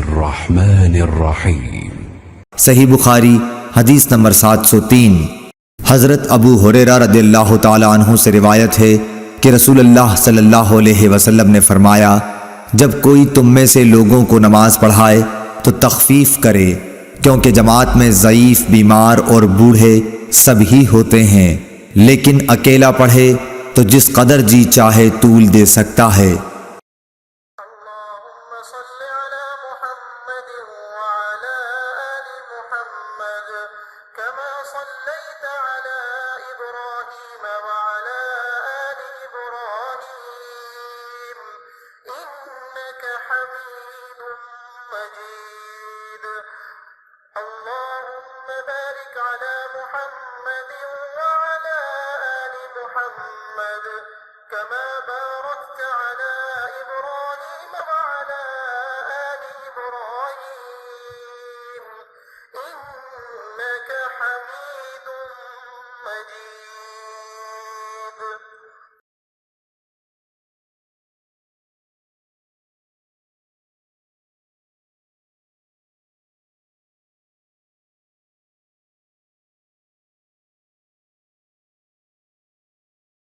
बिस्मिल्लाहिर्रहमानिर्रहीम। सही बुखारी हदीस नंबर 703। हज़रत अबू हुरैरा रदियल्लाहु ताला अन्हु से रिवायत है कि रसूलुल्लाह सल्लल्लाहु अलैहि वसल्लम ने फरमाया, जब कोई तुम में से लोगों को नमाज पढ़ाए तो तखफीफ करे, क्योंकि जमात में ज़ईफ़, बीमार और बूढ़े सभी होते हैं, लेकिन अकेला पढ़े तो जिस कदर जी चाहे तूल दे सकता है।